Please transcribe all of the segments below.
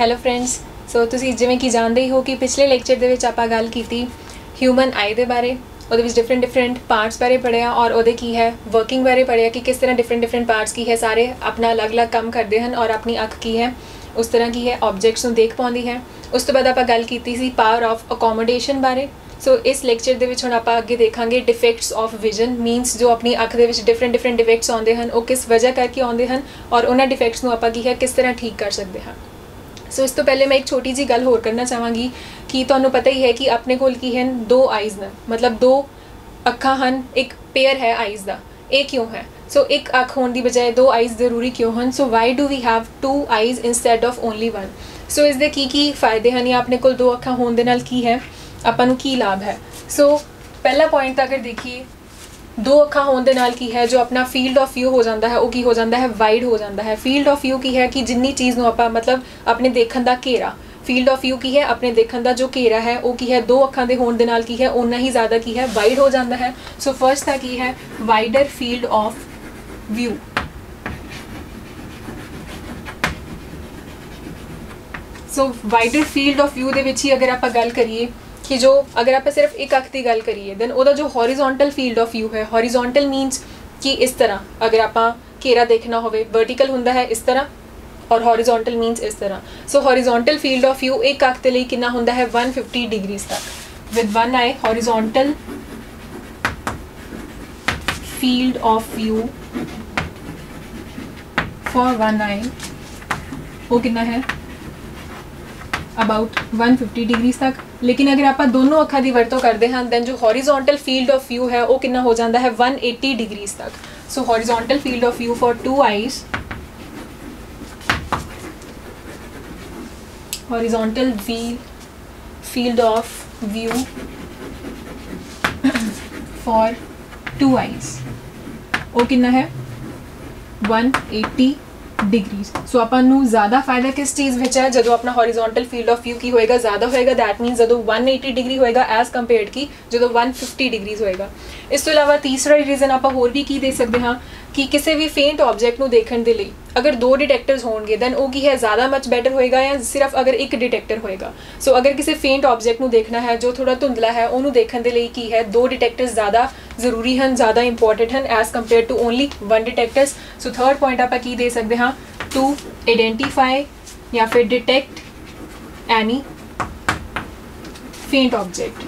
Hello friends. ਸੋ ਤੁਸੀਂ ਜਿਵੇਂ ਕਿ ਜਾਣਦੇ ਹੀ ਹੋ ਕਿ ਪਿਛਲੇ ਲੈਕਚਰ ਦੇ ਵਿੱਚ ਆਪਾਂ ਗੱਲ ਕੀਤੀ ਹਿਊਮਨ ਆਈ ਦੇ ਬਾਰੇ, ਉਹਦੇ ਵਿੱਚ ਡਿਫਰੈਂਟ ਪਾਰਟਸ ਬਾਰੇ ਪੜ੍ਹਿਆ ਔਰ ਉਹਦੇ ਕੀ ਹੈ ਵਰਕਿੰਗ ਬਾਰੇ ਪੜ੍ਹਿਆ ਕਿ ਕਿਸ ਤਰ੍ਹਾਂ ਡਿਫਰੈਂਟ ਪਾਰਟਸ ਕੀ ਹੈ ਸਾਰੇ ਆਪਣਾ ਅਲੱਗ-ਅਲੱਗ ਕੰਮ ਕਰਦੇ ਹਨ ਔਰ ਆਪਣੀ ਅੱਖ ਕੀ ਹੈ ਉਸ ਤਰ੍ਹਾਂ ਕੀ ਹੈ ਆਬਜੈਕਟਸ ਨੂੰ ਦੇਖ ਪਾਉਂਦੀ ਹੈ। ਉਸ ਤੋਂ ਬਾਅਦ ਆਪਾਂ ਗੱਲ ਕੀਤੀ ਸੀ ਪਾਵਰ ਆਫ ਅਕੋਮੋਡੇਸ਼ਨ ਬਾਰੇ। ਸੋ ਇਸ ਲੈਕਚਰ ਦੇ ਵਿੱਚ ਹੁਣ ਆਪਾਂ ਅੱਗੇ ਦੇਖਾਂਗੇ ਡਿਫੈਕਟਸ ਆਫ ਵਿਜ਼ਨ, ਮੀਨਸ ਜੋ ਆਪਣੀ ਅੱਖ ਦੇ ਵਿੱਚ ਡਿਫਰੈਂਟ ਡਿਫੈਕਟਸ ਆਉਂਦੇ ਹਨ ਉਹ ਕਿਸ ਵਜ੍ਹਾ ਕਰਕੇ ਆਉਂਦੇ ਹਨ ਔਰ ਉਹਨਾਂ ਡਿਫੈਕਟਸ ਨੂੰ ਆਪਾਂ ਕੀ ਹੈ ਕਿਸ ਤਰ੍ਹਾਂ ਠੀਕ ਕਰ ਸਕਦੇ ਹਾਂ। ਸੋ ਇਸ ਤੋਂ ਪਹਿਲੇ ਮੈਂ ਇੱਕ ਛੋਟੀ ਜੀ ਗੱਲ ਹੋਰ ਕਰਨਾ ਚਾਹਾਂਗੀ ਕਿ ਤੁਹਾਨੂੰ ਪਤਾ ਹੀ ਹੈ ਕਿ ਆਪਣੇ ਕੋਲ ਕੀ ਹਨ ਦੋ ਆਈਜ਼ ਨੇ, ਮਤਲਬ ਦੋ ਅੱਖਾਂ ਹਨ, ਇੱਕ ਪੇਅਰ ਹੈ ਆਈਜ਼ ਦਾ। ਇਹ ਕਿਉਂ ਹੈ? ਸੋ ਇੱਕ ਅੱਖ ਹੋਣ ਦੀ ਬਜਾਏ ਦੋ ਆਈਜ਼ ਜ਼ਰੂਰੀ ਕਿਉਂ ਹਨ? So why do we have two eyes instead of only one? So ਇਸ ਦੇ ਕੀ ਫਾਇਦੇ ਹਨ ਜਾਂ ਆਪਣੇ ਕੋਲ ਦੋ ਅੱਖਾਂ ਹੋਣ ਦੇ ਨਾਲ ਕੀ ਹੈ ਆਪਾਂ ਨੂੰ ਕੀ ਲਾਭ ਹੈ? ਸੋ ਪਹਿਲਾ ਪੁਆਇੰਟ ਤਾਂ ਅਗਰ ਦੇਖੀਏ ਦੋ ਅੱਖਾਂ ਹੋਣ ਦੇ ਨਾਲ ਕੀ ਹੈ ਜੋ ਆਪਣਾ ਫੀਲਡ ਆਫ ਵਿਊ ਹੋ ਜਾਂਦਾ ਹੈ ਉਹ ਕੀ ਹੋ ਜਾਂਦਾ ਹੈ ਵਾਈਡ ਹੋ ਜਾਂਦਾ ਹੈ। ਫੀਲਡ ਆਫ ਵਿਊ ਕੀ ਹੈ ਕਿ ਜਿੰਨੀ ਚੀਜ਼ ਨੂੰ ਆਪਾਂ ਮਤਲਬ ਆਪਣੇ ਦੇਖਣ ਦਾ ਘੇਰਾ, ਫੀਲਡ ਆਫ ਵਿਊ ਕੀ ਹੈ ਆਪਣੇ ਦੇਖਣ ਦਾ ਜੋ ਘੇਰਾ ਹੈ ਉਹ ਕੀ ਹੈ ਦੋ ਅੱਖਾਂ ਦੇ ਹੋਣ ਦੇ ਨਾਲ ਕੀ ਹੈ ਓਨਾ ਹੀ ਜ਼ਿਆਦਾ ਕੀ ਹੈ ਵਾਈਡ ਹੋ ਜਾਂਦਾ ਹੈ। ਸੋ ਫਰਸਟ ਤਾਂ ਕੀ ਹੈ wider field of view. So wider field of view ਦੇ ਵਿੱਚ ਹੀ ਅਗਰ ਆਪਾਂ ਗੱਲ ਕਰੀਏ कि जो अगर आप सिर्फ एक अख की गल करिए दैन ਉਹਦਾ जो हॉरिजॉन्टल फील्ड ऑफ व्यू है, हॉरिजॉन्टल मीनस कि इस तरह अगर आप घेरा देखना होवे वर्टिकल हुंदा है इस तरह और हॉरिजॉन्टल मीनस इस तरह। सो हॉरिजॉन्टल फील्ड ऑफ व्यू एक अख ਦੇ ਲਈ ਕਿੰਨਾ ਹੁੰਦਾ ਹੈ 150 डिग्रीज तक। With one eye horizontal field of view for one eye वो कितना है अबाउट 150 डिग्रीज तक। लेकिन अगर आप दोनों अखा की वरतों करते हैं दैन जो हॉरिजॉन्टल फील्ड ऑफ व्यू है वो कितना हो जाता है 180 डिग्रीज तक। सो horizontal field of view for two eyes, horizontal field of view for two eyes वो कितना है 180 डिग्रीज। सो अपन ज़्यादा फायदा किस चीज़ में है जो अपना हॉरिजॉन्टल फील्ड ऑफ व्यू की होएगा ज़्यादा होएगा, दैट मीनस जो 180 डिग्री होएगा एज कंपेयर्ड की जो 150 डिग्रीज होएगा। इस तो इलावा तीसरा रीजन आप होर भी की दे सकते हाँ कि किसी भी फेंट ऑब्जेक्ट को देखने के लिए अगर दो डिटेक्टर्स होंगे दैन वो की है ज़्यादा मच बैटर होएगा या सिर्फ अगर एक डिटेक्टर होएगा। सो अगर किसी फेंट ऑब्जेक्ट को देखना है जो थोड़ा धुंधला है उन्होंने देखने के लिए की है दो डिटेक्टर्स ज़्यादा जरूरी हैं, ज़्यादा इंपॉर्टेंट हैं as compare to only one detectors. So third point आप की दे सकते हाँ टू आइडेंटिफाई या फिर detect any faint object.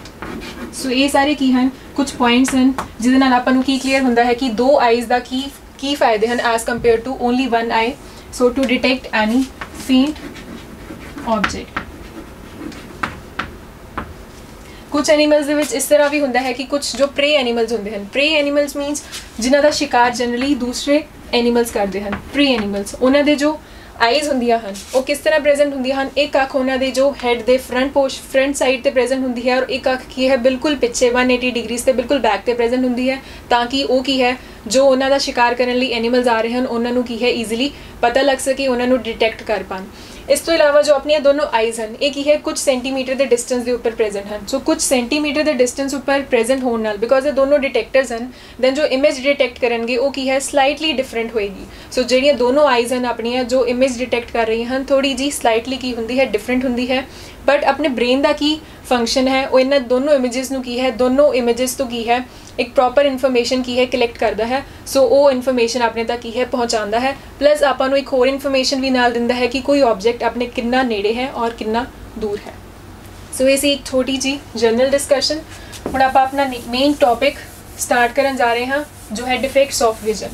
So ये सारे की हैं कुछ पॉइंट्स हैं जिहदे नाल आपां नूं की क्लीयर हुंदा है कि दो आईज दा की फायदे हैं as compare to only one eye. So to detect any faint object. कुछ एनीमल्स दे विच इस तरह भी हुंदा है कि कुछ जो प्रे एनीमल्स होंदे हैं, प्रे एनीमल्स मीनस जिन्हां दा शिकार जनरली दूसरे एनीमल्स करते हैं। प्री एनीमल्स उन्हां दे जो आईज होंदियां हन वो किस तरह प्रेजेंट होंदियां हन, एक अख उन्हां दे जो हैड दे फ्रंट साइड ते प्रेजेंट होंदी है और एक अख की है बिल्कुल पिछे 180 डिग्रीज ते बिल्कुल बैक ते प्रेजेंट होंदी है ताकि वो की है जो उन्हां दा शिकार करने लई एनीमल्स आ रहे हैं उन्हां नूं की है ईजिली पता लग सके, उन्हां नूं डिटेक्ट कर पान। इस तो इलावा जो अपनी दोनों आईज हैं एक ही है कुछ सेंटीमीटर के डिस्टेंस के उपर प्रेजेंट हैं। सो कुछ सेंटीमीटर के डिस्टेंस उपर प्रेजेंट होने नाल बिकॉज ये दोनों डिटेक्टर्स हैं दैन जो इमेज डिटेक्ट करेंगे वो की है स्लाइटली डिफरेंट होएगी। सो जिहड़ियां दोनों आईज हैं अपनी जो इमेज डिटेक्ट कर रही हैं थोड़ी जी स्लाइटली की होंदी है डिफरेंट होंदी है, बट अपने ब्रेन का की फंक्शन है वो इन्हां दोनों इमेजिस नूं की है दोनों इमेजिस तो की है एक प्रॉपर इन्फॉर्मेशन की है कलैक्ट करता है। सो वो इन्फॉर्मेशन अपने तक की है पहुँचाता है, प्लस आपां नूं एक होर इन्फॉर्मेशन भी नाल दिंदा है कि कोई ऑब्जेक्ट अपने कितना नेड़े है और कितना दूर है। सो ये सी एक छोटी जी जनरल डिस्कशन। हुण आपां अपना मेन टॉपिक स्टार्ट करन जा रहे हैं जो है डिफेक्ट्स ऑफ विजन।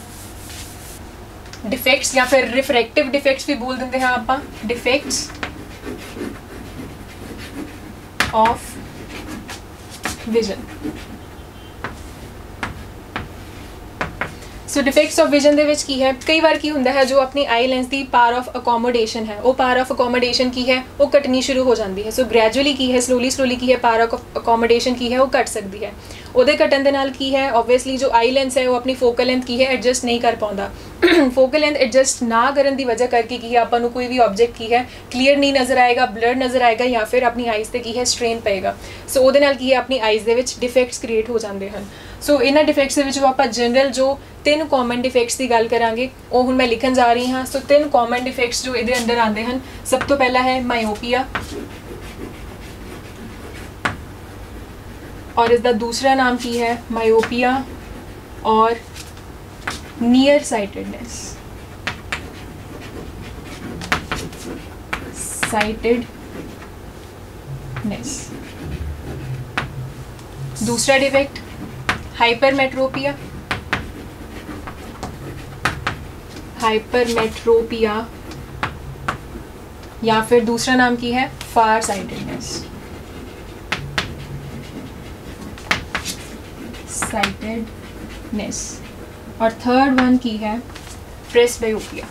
डिफेक्ट्स या फिर रिफ्रैक्टिव डिफेक्ट्स भी बोल देंगे हैं आपां, defects of vision. So defects of vision दे विच की है कई बार की हुंदा है जो अपनी आई लेंस की पावर ऑफ अकोमोडेशन है वो पावर ऑफ अकोमोडेशन की है वो घटनी शुरू हो जाती है। सो ग्रैजुअली की है स्लोली की है पावर ऑफ अकोमोडेशन की है वो घट सकती है। ਉਹਦੇ घटन के नाल की है ऑब्वियसली जो आई लेंस है वो अपनी फोकल लेंथ की है एडजस्ट नहीं कर पाता। फोकल लेंथ एडजस्ट ना करने की वजह करके की है आपां नूं कोई भी ऑब्जेक्ट की है क्लीयर नहीं नज़र आएगा, ब्लर नज़र आएगा या फिर अपनी आईज़ ते की है स्ट्रेन पेगा। सो ਉਹਦੇ ਨਾਲ की है अपनी आईज़ दे विच डिफेक्ट्स क्रिएट हो जाते हैं। ਸੋ ਇਹਨਾਂ ਡਿਫੈਕਟਸ ਦੇ ਵਿੱਚੋਂ ਆਪਾਂ ਜਨਰਲ ਜੋ 3 ਕਾਮਨ ਡਿਫੈਕਟਸ ਦੀ ਗੱਲ ਕਰਾਂਗੇ ਉਹ ਹੁਣ ਮੈਂ ਲਿਖਣ ਜਾ ਰਹੀ ਹਾਂ। ਸੋ 3 ਕਾਮਨ ਡਿਫੈਕਟਸ ਜੋ ਇਹਦੇ ਅੰਦਰ ਆਉਂਦੇ ਹਨ, ਸਭ ਤੋਂ ਪਹਿਲਾ ਹੈ ਮਾਇਓਪੀਆ, और इसका दूसरा नाम की है मायोपिया और नियर साइटेडनेस। दूसरा डिफेक्ट हाइपरमेट्रोपिया, या फिर दूसरा नाम की है फार साइटेडनेस। और थर्ड वन की है प्रेसबायोपिया।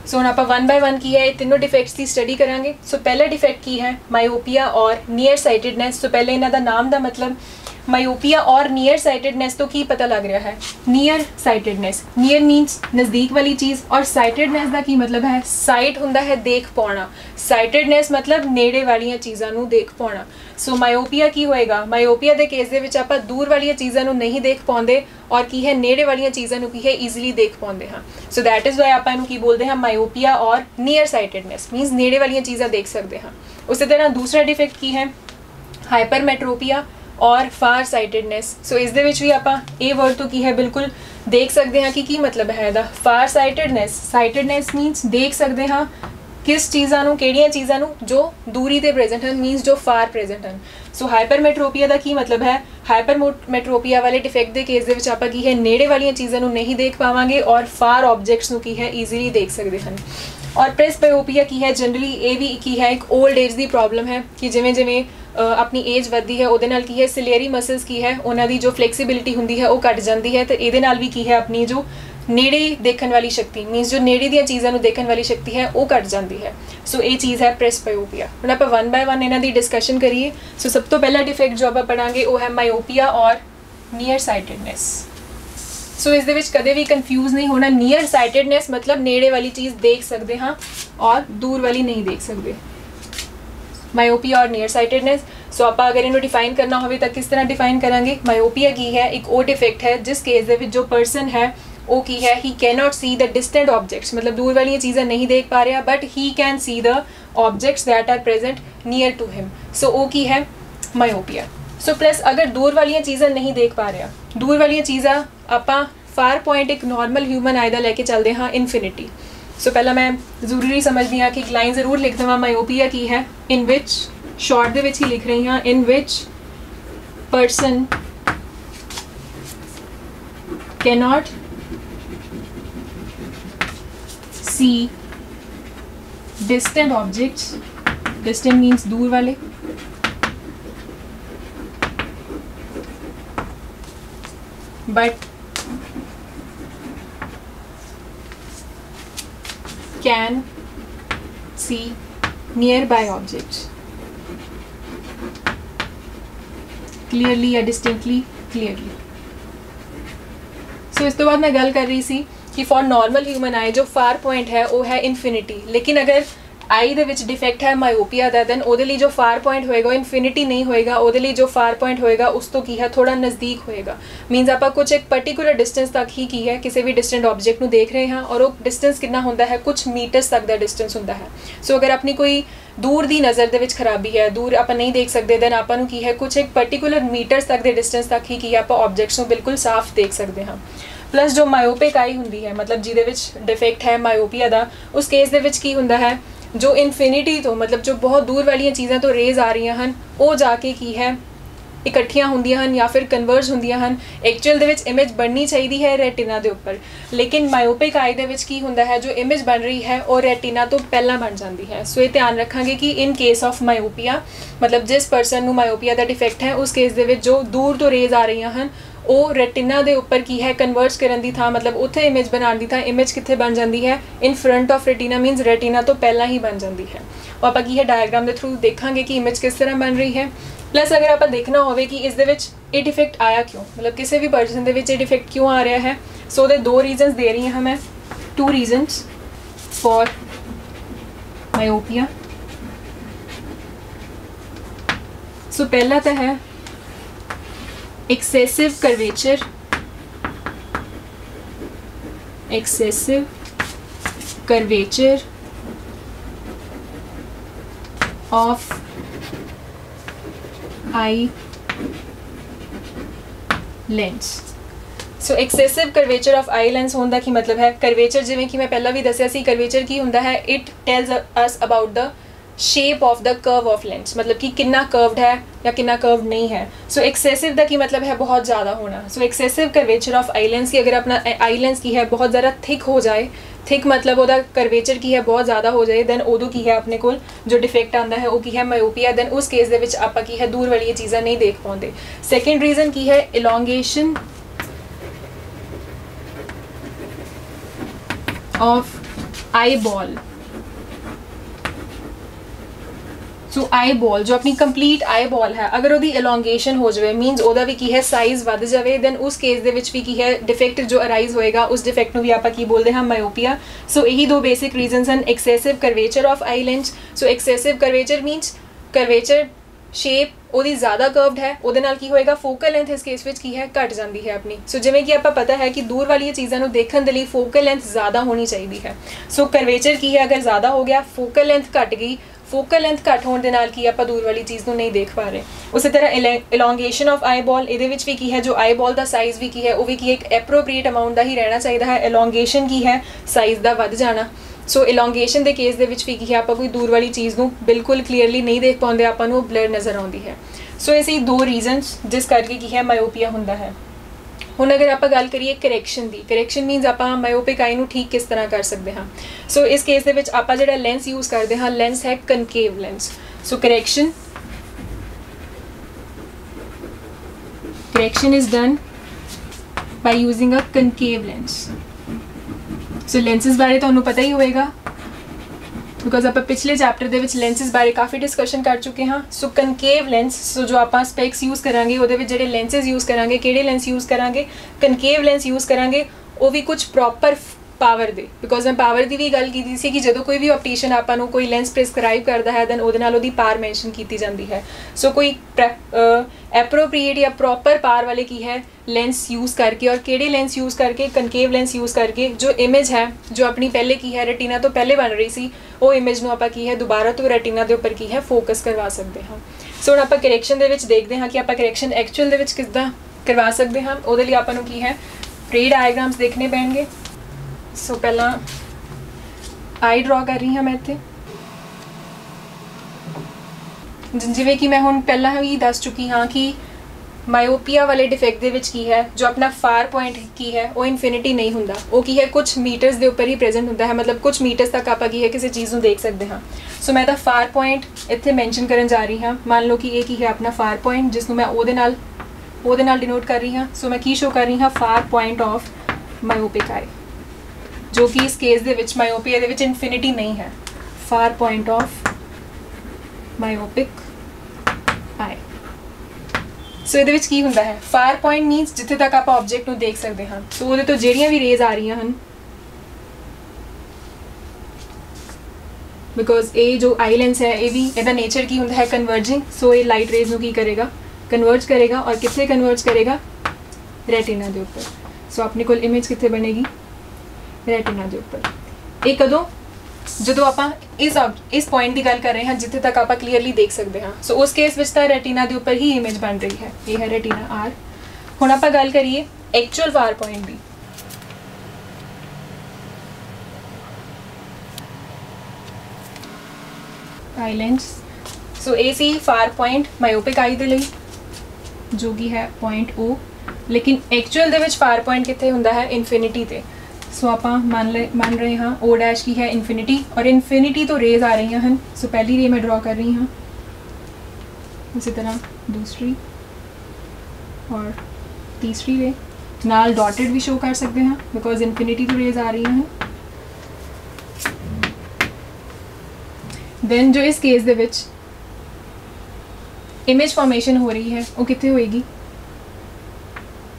सो हम आप 1 बाय 1 की है ये तीनों डिफेक्ट्स की स्टडी करांगे। सो पहला डिफेक्ट की है मायोपिया और नियर साइटेडनेस। सो पहले इन्हों का नाम का मतलब मायोपिया और नियर साइटेडनेस तो की पता लग रहा है, नियर साइटेडनेस, नियर मीनस नज़दीक वाली चीज़, और साइटेडनेस का की मतलब है साइट होंदा है देख पाना, साइटेडनेस मतलब नेड़े वाली चीज़ों देख पाना। सो मायोपिया की होएगा, मायोपिया के केस दे विच आपां दूर वाली चीज़ों नहीं देख पाते और की है नेड़े वाली चीज़ों की है ईजिली देख पाते हाँ। सो दैट इज़ वाई आपां की बोलते हैं मायोपिया और नियर साइटेडनेस, मीनस नेड़े वाली चीज़ां देख सकते हाँ। उसी तरह दूसरा डिफेक्ट की है हाइपरमेट्रोपिया और फार साइटेडनेस। सो इस दे विच भी आपां ये वर्ड तो की है बिल्कुल देख सकते हैं कि मतलब है इहदा फार साइटेडनेस। साइटेडनेस मीनस देख सकते हाँ किस चीज़ों किहड़ियां चीज़ों जो दूरी ते प्रेजेंट हैं, मीनस जो फार प्रेजेंट हैं। सो हाइपरमेट्रोपिया का की मतलब है, हाइपरमेट्रोपिया वाले डिफेक्ट के केस दे विच आपां की है नेड़े वाली चीज़ों नहीं देख पावांगे और फार ऑब्जेक्ट्स की है ईजिली देख सकते हैं। और प्रेसबायोपिया की है जनरली ये भी की है एक ओल्ड एज की प्रॉब्लम है कि जिमें जिमें अपनी एज वधदी है उहदे नाल की है सिलेरी मसल्स की है उन्हां दी जो फ्लैक्सीबिलिटी हुंदी है वो घट जाती है, तो इहदे नाल भी की है अपनी जो नेड़े देखने वाली शक्ति मीनस जो नेड़े दी चीज़ों देखने वाली शक्ति है वो घट जाती है। सो ये चीज़ है प्रेसबायोपिया। हुण आपां 1 बाय 1 इन्हां दी डिस्कशन करिए। सो सब तो पहला डिफेक्ट जो आपां पढ़ांगे वो है मायोपिया और नियर साइटेडनेस। सो इस दे विच कदे भी कन्फ्यूज़ नहीं होना, नियर साइटेडनेस मतलब नेड़े वाली चीज़ देख सकते हाँ और दूर वाली नहीं देख सकते। मायोपिया और नियर साइटेडनेस। सो आप अगर इन्हों डिफाइन करना हो तो किस तरह डिफाइन करांगे। मायोपिया की है एक वो डिफेक्ट है जिस केस दे विच जो पर्सन है वो की है he can not see the distant objects, मतलब दूर वाली चीज़ें नहीं देख पा रहा but he can see the objects that are present near to him. So वो की है मायोपिया। सो प्लस अगर दूर वाली चीज़ें नहीं देख पा रहा, दूर वाली चीज़ां आपां फार पॉइंट एक नॉर्मल ह्यूमन आई दा लैके चलते हाँ इनफिनिटी। सो पहला मैं जरूरी समझदी हाँ कि एक लाइन जरूर लिख देवां मायोपिया की है इन विच शॉर्ट दे विच ही लिख रही हाँ, in which person cannot see distant objects, distant means दूर वाले, but can see nearby objects clearly या distinctly clearly। सो इस तो बाद मैं गल कर रही सी कि फॉर नॉर्मल ह्यूमन आई जो फार पॉइंट है वो है इनफिनिटी, लेकिन अगर आई दे विच डिफेक्ट है मायोपिया का दैन वो जो फार पॉइंट होएगा इनफिनिटी नहीं होएगा, वो जो फार पॉइंट होएगा उस तो की है थोड़ा नज़दीक होएगा। मीनस आप कुछ एक पर्टिकुलर डिस्टेंस तक ही की है किसी भी डिस्टेंट ऑब्जेक्ट को देख रहे हैं और वो डिस्टेंस कितना होता है कुछ मीटर्स तक का डिस्टेंस होता है। सो अगर अपनी कोई दूर की नज़र दे विच खराबी है, दूर आप नहीं देख सकते दैन आपू की है कुछ एक पर्टिकुलर मीटर्स तक के डिस्टेंस तक ही की आप ऑब्जेक्ट्स को बिल्कुल साफ देख सकते हैं। प्लस जो मायोपिक आई होंगी है मतलब जिहदे विच डिफेक्ट है मायोपिया का, उस केस दे विच की हुंदा है जो इनफिनिटी तो मतलब जो बहुत दूर वाली चीज़ां तो रेज आ रही हैं वो जाके की है इकट्ठियां होंदियां हैं या फिर कन्वर्ज होंदियां हैं। एक्चुअल दे विच इमेज बननी चाहिए है रेटिना के उपर, लेकिन मायोपिक आई दे विच की हुंदा है जो इमेज बन रही है वो रेटिना तो पहला बन जाती है। सो ये ध्यान रखांगे कि इन केस ऑफ मायोपिया मतलब जिस परसन नूं मायोपिया का डिफेक्ट है उस केस दे विच जो दूर तो रेज आ रही हैं वो रेटिना के उपर की है कन्वर्ज करन दी थां मतलब उत्थे इमेज बनाने दी थां इमेज कित्थे बन जाती है in front of retina, मीनस retina तो पहला ही बन जाती है। और आप की है डायग्राम के थ्रू देखांगे कि इमेज किस तरह बन रही है। प्लस अगर आप देखना होवे कि इस दे विच ये डिफेक्ट आया क्यों, मतलब किसी भी पर्सन दे विच ये डिफेक्ट क्यों आ रहा है। सो दे 2 रीजनस दे रही हैं मैं, 2 रीजनस फॉर मायोपिया। सो पहला तो है excessive curvature, excessive curvature of eye lens. So excessive curvature of eye lens होने का की मतलब है, कर्वेचर जिवें कि मैं पहला भी दसिया सी, कर्वेचर की होंदा है, it tells us about the shape of the curve of lens, मतलब कि कितना कर्व्ड है या कितना कर्व नहीं है। सो एक्सेसिव का की मतलब है बहुत ज़्यादा होना। सो excessive curvature of eye lens की, अगर अपना आई लेंस की है बहुत ज़्यादा थिक हो जाए, थिक मतलब वह कर्वेचर की है बहुत ज़्यादा हो जाए, दैन उदों की है अपने को जो डिफेक्ट आता है वो की है मायोपिया। दैन उस केस के आप की है दूर वाली चीज़ें नहीं देख पाते। सैकेंड रीज़न की है elongation of eye ball. So eye ball जो अपनी कंप्लीट आई बॉल है, अगर वो इलोंगेशन हो जाए मीनस वह भी की है साइज़ वध जाए, दैन उस केस दे विच भी की है डिफेक्ट जो अराइज होएगा, उस डिफेक्ट में भी आप की बोलते हैं मायोपिया। सो यही दो बेसिक रीजनस हैं, excessive curvature of eye lens. So excessive curvature मीनस curvature shape ਉਹਦੀ ज़्यादा कर्व्ड है, ਉਹਦੇ ਨਾਲ ਕੀ ਹੋਏਗਾ फोकल लेंथ इस केस ਵਿੱਚ ਕੀ है घट जाती है अपनी। सो जिमें कि ਆਪਾਂ पता है कि दूर वाली चीज़ों को देखने के लिए फोकल लेंथ ज़्यादा होनी चाहिए है। सो कर्वेचर की है अगर ज़्यादा हो गया, फोकल लेंथ घट गई, फोकल लेंथ घट होने के नाल की आप दूर वाली चीज़ को नहीं देख पा रहे। उसी तरह इलोंगेशन ऑफ आई बॉल, ये भी की है जो आई बॉल का साइज़ भी की है वो भी की एक एप्रोप्रिएट अमाउंट का ही रहना चाहिए है। इलोंगेशन की है साइज़ का वध जाना। सो इलोंगेशन के केस के की है आप कोई दूर वाली चीज़ को बिल्कुल क्लीयरली नहीं देख पाते, आपको ब्लर नज़र आती है। सो ऐसे ही दो रीजनस जिस करके की है मायोपिया होंदा है। हुण अगर आप गल करिए करैक्शन की, करैक्शन मीनस आप मायोपिक आई नूं ठीक किस तरह कर सकते हैं। सो इस केस के आप जिहड़ा लेंस यूज़ करते हैं, लेंस है concave lens. So correction is done by using a concave lens. So lenses बारे तुहानूं पता ही होएगा बिकॉज आप पिछले चैप्टर के लेंसिस बारे काफ़ी डिस्कशन कर चुके हैं। सो कनकेव लेंस, सो जो आप स्पेक्स यूज़ करांगे वो जो लेंसिस यूज़ करांगे, किहड़े लेंस यूज़ करांगे, कनकेव लेंस यूज़ करांगे, वो भी कुछ प्रॉपर पावर दे। बिकॉज मैं पावर की भी गल की सी कि जो कोई भी ऑप्टिशियन आपको कोई लेंस प्रिस्क्राइब करता है दैन वो पावर मैंशन की जाती है। सो कोई एप्रोप्रिएट या प्रॉपर पावर वाले की है लेंस यूज़ करके, और किहड़े लेंस यूज़ करके, कनकेव लेंस यूज़ करके जो इमेज है जो अपनी पहले की है रेटिना तो पहले बन रही सी, वो इमेज में आप की है दोबारा तो रेटिना के उपर की है फोकस करवा सकते हैं। सो हम आप करैक्शन के देखते हैं कि आप करैक्शन एक्चुअल के किदा करवा सकते हैं। वो लिए आपको की है रे डायग्राम्स देखने पैणगे। सो पहला आई ड्रॉ कर रही हाँ मैं इत्थे, जिवें कि मैं हुण पहला ही दस चुकी हाँ कि मायोपिया वाले डिफेक्ट के की है जो अपना फार पॉइंट की है वो इनफिनिटी नहीं होंदा, वो की है कुछ मीटर्स के उपर ही प्रेजेंट होता है, मतलब कुछ मीटर्स तक आप की है किसी चीज़ को देख सकते हैं। सो मैं तो फार पॉइंट इत्थे मैंशन करन जा रही हाँ। मान लो कि ये की है अपना फार पॉइंट जिसनों मैं वो नाल डिनोट कर रही हाँ। सो मैं की शो कर रही हाँ far point of myopic eye, जो कि इस केस दे विच मायोपिया दे विच इनफिनिटी नहीं है। Far point of myopic eye. So ये की होंदा है फार पॉइंट मीनस जिथे तक आप ऑब्जेक्ट को देख सकते हैं। सो वो तो ਜਿਹੜੀਆਂ भी रेज आ रही हैं बिकॉज ये जो आई लेंस है ये भी इसका नेचर की होंदा है कन्वर्जिंग। सो ये लाइट रेज की करेगा, कन्वर्ज करेगा, और कितने कन्वर्ज करेगा, रेटिना के उपर। सो अपने को इमेज कितने बनेगी, रेटिना के उपर। ये कदों जो आप इस पॉइंट की गल कर रहे हैं जिथे तक आप क्लीयरली देख सकते हैं। सो उस केस में तो रेटिना के उपर ही इमेज बन रही है, ये है रेटिना आर। हुण आप गल करिए एक्चुअल फार पॉइंट की। आई लेंस, सो ए सी फार पॉइंट मायोपिक आई के लिए जो कि है पॉइंट ओ, लेकिन एक्चुअल दे विच फार पॉइंट कितने होंदा है, इनफिनिटी ते। सो आप मान रहे हाँ ओ डैश की है इनफिनिटी, और इनफिनिटी तो रेज आ रही हैं। सो पहली रे मैं ड्रॉ कर रही हाँ, इसी तरह दूसरी और तीसरी रे नाल डॉटेड भी शो कर सकते हैं बिकॉज इनफिनिटी तो रेज आ रही हैं। देन जो इस केस दे विच इमेज फॉर्मेशन हो रही है वो कितने होएगी,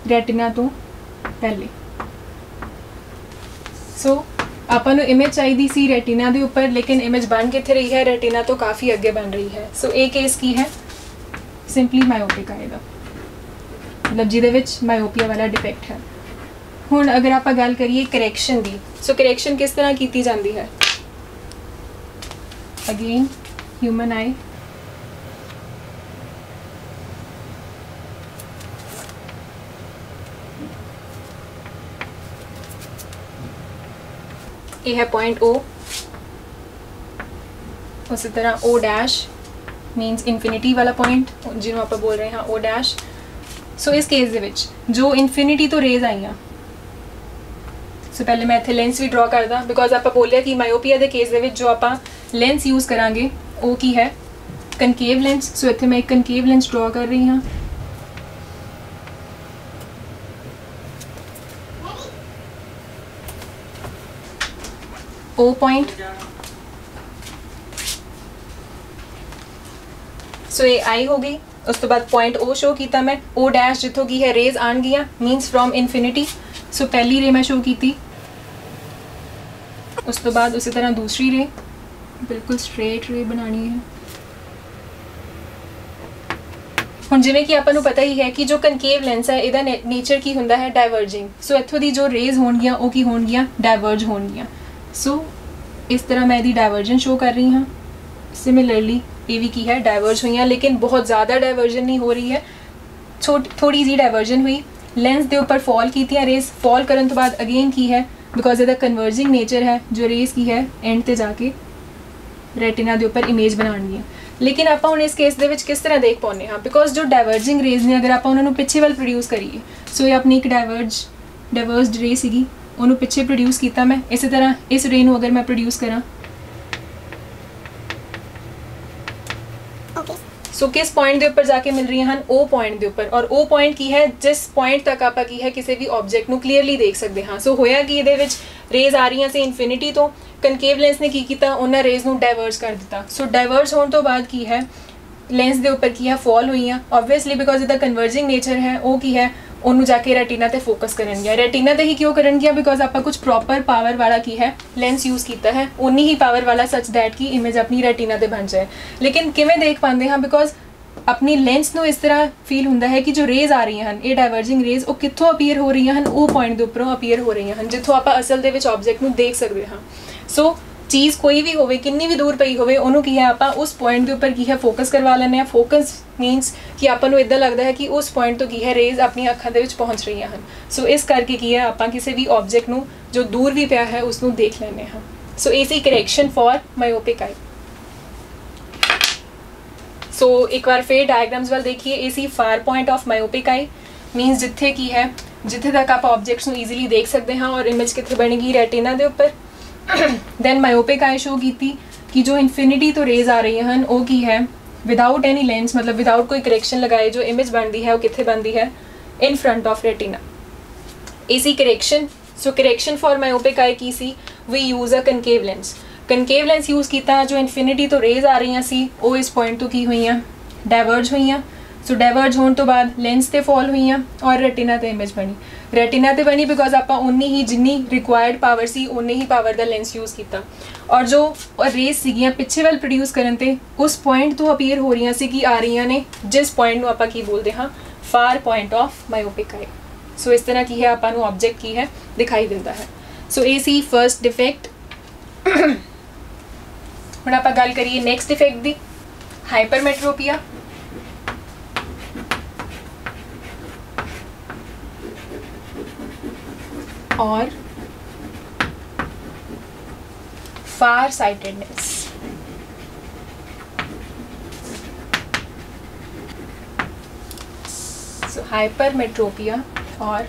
रेटिना तो पहले। सो ਆਪਾਂ ਨੂੰ ਇਮੇਜ ਚਾਹੀਦੀ ਸੀ ਰੈਟੀਨਾ ਦੇ ਉੱਪਰ, ਲੇਕਿਨ ਇਮੇਜ ਬਣ ਕਿੱਥੇ ਰਹੀ ਹੈ, ਰੈਟੀਨਾ ਤੋਂ ਕਾਫੀ ਅੱਗੇ ਬਣ ਰਹੀ ਹੈ। ਸੋ ਇਹ ਕੇਸ ਕੀ ਹੈ, ਸਿੰਪਲੀ ਮਾਇਓਪਿਕ ਆਏਗਾ, मतलब ਜਿਹਦੇ ਵਿੱਚ ਮਾਇਓਪੀਆ ਵਾਲਾ ਡਿਫੈਕਟ ਹੈ। ਹੁਣ ਅਗਰ ਆਪਾਂ ਗੱਲ ਕਰੀਏ ਕਰੈਕਸ਼ਨ ਦੀ, ਸੋ ਕਰੈਕਸ਼ਨ ਕਿਸ ਤਰ੍ਹਾਂ ਕੀਤੀ ਜਾਂਦੀ ਹੈ। ਅਗੇਨ ਹਿਊਮਨ ਆਈ, ਇਹ ਹੈ पॉइंट O, ਉਸੇ ਤਰ੍ਹਾਂ O डैश मीनस इनफिनिटी वाला पॉइंट ਜਿਹਨੂੰ ਆਪਾਂ ਬੋਲ ਰਹੇ ਹਾਂ O डैश। सो इस केस ਦੇ ਵਿੱਚ ਜੋ ਇਨਫਿਨਿਟੀ ਤੋਂ ਰੇਜ਼ ਆਈਆਂ, ਸੋ ਪਹਿਲੇ ਮੈਂ ਇੱਥੇ ਲੈਂਸ ਵੀ ਡਰਾ ਕਰਦਾ, ਬਿਕੋਜ਼ ਆਪਾਂ ਬੋਲਿਆ ਕਿ ਮਾਇਓਪੀਆ ਦੇ ਕੇਸ ਦੇ ਵਿੱਚ ਜੋ ਆਪਾਂ ਲੈਂਸ ਯੂਜ਼ ਕਰਾਂਗੇ ਉਹ ਕੀ ਹੈ, ਕਨਕੇਵ ਲੈਂਸ। ਸੋ ਇੱਥੇ ਮੈਂ ਇੱਕ ਕਨਕੇਵ ਲੈਂਸ ਡਰਾ ਕਰ ਰਹੀ ਹਾਂ। O पॉइंट, सो ये आई हो गई। उस तो बाद पॉइंट O शो किया मैं, O डैश जितों की है रेज आन गया मीनस फ्रॉम इनफिनिटी। सो पहली रे मैं शो की थी, उस तो बाद उसी तरह दूसरी रे बिल्कुल स्ट्रेट रे बनानी है। ਹੁਣ ਜਿਵੇਂ ਕਿ ਆਪਾਂ ਨੂੰ ਪਤਾ ਹੀ ਹੈ ਕਿ ਜੋ ਕਨਕੇਵ ਲੈਂਸ ਹੈ ਇਹਦਾ ਨੇਚਰ ਕੀ ਹੁੰਦਾ ਹੈ, ਡਾਇਵਰਜਿੰਗ। ਸੋ ਇੱਥੋਂ ਦੀ ਜੋ ਰੇਜ਼ ਹੋਣਗੀਆਂ ਉਹ ਕੀ ਹੋਣਗੀਆਂ, ਡਾਇਵਰਜ ਹੋਣਗੀਆਂ। सो इस तरह मैं यदि डाइवर्जन शो कर रही हाँ, सिमिलरली ये भी की है डाइवर्ज हुई हैं, लेकिन बहुत ज़्यादा डाइवर्जन नहीं हो रही है, थोड़ी जी डाइवर्जन हुई। लेंस के ऊपर फॉल की थी रेस, फॉल करने तो बाद अगेन की है बिकॉज ਇਹਦਾ कन्वर्जिंग नेचर है, जो रेस की है एंड ते जाके रेटिना के ऊपर इमेज बनानी। लेकिन आप इस केस के किस तरह देख पाने हाँ, बिकॉज जो डाइवर्जिंग रेज ने अगर आप उन्होंने पिछे वाल प्रोड्यूस करिए, सो ये अपनी एक डाइवर्स्ड रे सीगी, ਉਹਨੂੰ ਪਿੱਛੇ ਪ੍ਰੋਡਿਊਸ ਕੀਤਾ ਮੈਂ। ਇਸੇ ਤਰ੍ਹਾਂ ਇਸ ਰੇ ਨੂੰ ਅਗਰ ਮੈਂ ਪ੍ਰੋਡਿਊਸ ਕਰਾਂ, ਸੋ ਕਿਸ ਪੁਆਇੰਟ ਦੇ ਉੱਪਰ ਜਾ ਕੇ ਮਿਲ ਰਹੀਆਂ ਹਨ, O ਪੁਆਇੰਟ ਦੇ ਉੱਪਰ। ਔਰ O ਪੁਆਇੰਟ ਕੀ ਹੈ, ਜਿਸ ਪੁਆਇੰਟ ਤੱਕ ਆਪਾਂ ਕੀ ਹੈ ਕਿਸੇ ਵੀ ਆਬਜੈਕਟ ਨੂੰ ਕਲੀਅਰਲੀ ਦੇਖ ਸਕਦੇ ਹਾਂ। ਸੋ ਹੋਇਆ ਕਿ ਇਹਦੇ ਵਿੱਚ ਰੇਜ਼ ਆ ਰਹੀਆਂ ਸੀ ਇਨਫਿਨਿਟੀ ਤੋਂ, ਕਨਕੇਵ ਲੈਂਸ ਨੇ ਕੀ ਕੀਤਾ, ਉਹਨਾਂ ਰੇਜ਼ ਨੂੰ ਡਾਇਵਰਜ ਕਰ ਦਿੱਤਾ। ਸੋ ਡਾਇਵਰਜ ਹੋਣ ਤੋਂ ਬਾਅਦ ਕੀ ਹੈ, ਲੈਂਸ ਦੇ ਉੱਪਰ ਕੀ ਹੈ, ਫॉल ਹੋਈਆਂ। ऑब्वियसली बिकॉज ਇਹਦਾ ਕਨਵਰਜਿੰਗ नेचर है, ਉਹ ਕੀ ਹੈ, ਉਹਨੂੰ ਜਾ ਕੇ ਰੈਟੀਨਾ ਤੇ ਫੋਕਸ ਕਰਨਗੀਆਂ। ਰੈਟੀਨਾ ਤੇ ਹੀ ਕਿਉਂ ਕਰਨਗੀਆਂ, ਬਿਕॉज ਆਪਾਂ ਕੁਝ ਪ੍ਰੋਪਰ ਪਾਵਰ ਵਾਲਾ ਕੀ ਹੈ ਲੈਂਸ ਯੂਜ਼ ਕੀਤਾ ਹੈ, ਉਨੀ ਹੀ ਪਾਵਰ ਵਾਲਾ ਸੱਚ ਦੈਟ ਕਿ ਇਮੇਜ ਆਪਣੀ ਰੈਟੀਨਾ ਤੇ ਬਣ ਜਾਏ। ਲੇਕਿਨ ਕਿਵੇਂ ਦੇਖ ਪਾਉਂਦੇ ਹਾਂ, ਬਿਕॉज ਆਪਣੀ ਲੈਂਸ ਨੂੰ ਇਸ ਤਰ੍ਹਾਂ ਫੀਲ ਹੁੰਦਾ ਹੈ ਕਿ ਜੋ ਰੇਜ਼ ਆ ਰਹੀਆਂ ਹਨ, ਇਹ ਡਾਇਵਰਜਿੰਗ ਰੇਜ਼ ਉਹ ਕਿੱਥੋਂ ਅਪੀਅਰ ਹੋ ਰਹੀਆਂ ਹਨ, ਉਹ ਪੁਆਇੰਟ ਦੇ ਉੱਪਰੋਂ ਅਪੀਅਰ ਹੋ ਰਹੀਆਂ ਹਨ, ਜਿੱਥੋਂ ਆਪਾਂ ਅਸਲ ਦੇ ਵਿੱਚ ਆਬਜੈਕਟ ਨੂੰ ਦੇਖ ਸਕਦੇ ਹਾਂ। ਸੋ चीज़ कोई भी होवे, किन्नी भी दूर पई होवे, उन्होंने की है आप उस पॉइंट के ऊपर की है फोकस करवा लेने। फोकस मीनस कि आपको इदा लगता है कि उस पॉइंट तो की है रेज अपनी अखां दे विच पहुँच रही हैं। सो इस करके की है आप किसी भी ऑब्जेक्ट नूं जो दूर भी पिया है उसनूं देख लेने हैं। सो इसी करेक्शन फॉर मायोपिक आई। सो एक बार फिर डायग्राम्स वाल देखिए। इसी फार पॉइंट ऑफ मायोपिक आई मीनस जिथे की है जिथे तक आप ऑब्जेक्ट्स नूं ईजीली देख सकते हैं और इमेज कितने बनेगी रेटिना के उपर। दैन मायोपिक आई शो की थी कि जो इनफिनिटी तो रेज आ रही हैं वो की है विदाउट एनी लेंस, मतलब विदाउट कोई करेक्शन लगाए जो इमेज बनती है वो कितने बनती है इन फ्रंट ऑफ रेटिना। इसी correction so correction for myopic eye की सी we use a concave lens. Concave lens use किया जो इनफिनिटी तो रेज आ रही सी वो इस पॉइंट तो की हुई हैं डाइवर्ज हुई हैं। सो डाइवर्ज होने तो बाद लेंस ते फॉल हुई हैं और रेटिना ते इमेज बनी। रेटिना ते बनी बिकॉज आप उन्नी ही जिन्नी रिक्वायर्ड पावर सी उन्नी ही पावर का लेंस यूज़ किया और जो रेज सीगियां पिछे वाल प्रोड्यूस करन ते उस पॉइंट तो अपीयर हो रही सी कि आ रही ने जिस पॉइंट नूं आपां की बोलते हाँ far point of myopic eye. So इस तरह की है आपां नूं ऑब्जेक्ट की है दिखाई देता है। सो ये सी फर्स्ट डिफेक्ट। हुण आपां गल करिए नैक्सट डिफेक्ट दी, हाइपरमेट्रोपिया। और फार साइटेडनेस। सो हाइपरमेट्रोपिया और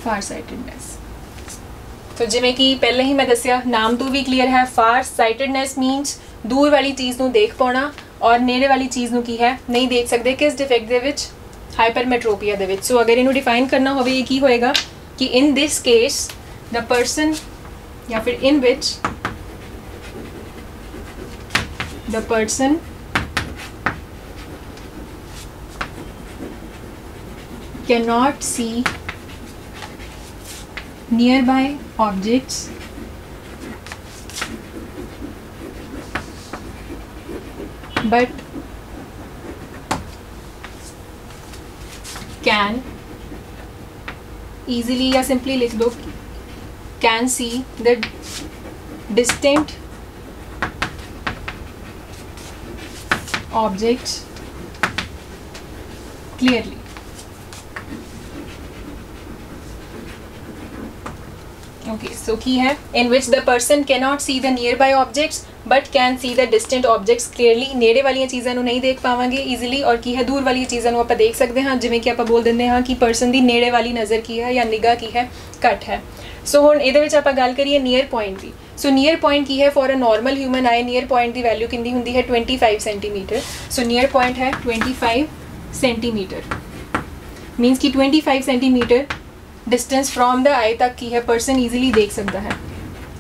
फार साइटेडनेस। तो जिमें कि पहले ही मैं दसिया नाम तो भी क्लीयर है, फार साइटेडनेस मीनस दूर वाली चीज़ नूं देख पाना और नेड़े वाली चीज़ नूं की है नहीं देख सकते। किस डिफेक्ट दे विच हाइपरमेट्रोपिया दे विच। सो अगर इनू डिफाइन करना होवे ये की होएगा कि in this case the person या फिर in which the person can not see nearby objects but can easily, या simply लिख दो can see the distinct objects clearly. Okay, so key है in which the person cannot see the nearby objects but can see the distant objects clearly. नेड़े वाली चीज़ों ਨੂੰ नहीं देख पावांगे easily और की है दूर वाली चीज़ों ਨੂੰ ਆਪਾਂ देख सकते हैं, जिमें कि आप बोल ਦਿੰਦੇ ਹਾਂ कि person ਦੀ नेड़े वाली नज़र की है या निगाह की है घट है. सो ਹੁਣ ਇਹਦੇ ਵਿੱਚ ਆਪਾਂ ਗੱਲ ਕਰੀਏ ਨੀਅਰ ਪੁਆਇੰਟ ਦੀ. सो ਨੀਅਰ ਪੁਆਇੰਟ ਕੀ ਹੈ for a normal human eye near point ਦੀ ਵੈਲਿਊ ਕਿੰਨੀ ਹੁੰਦੀ ਹੈ 25 ਸੈਂਟੀਮੀਟਰ. ਸੋ ਨੀਅਰ ਪੁਆਇੰਟ ਹੈ 25 सेंटीमीटर, मीन्स कि 25 सेंटीमीटर डिस्टेंस फ्रॉम द आई तक की है पर्सन ईजिली देख सकता है.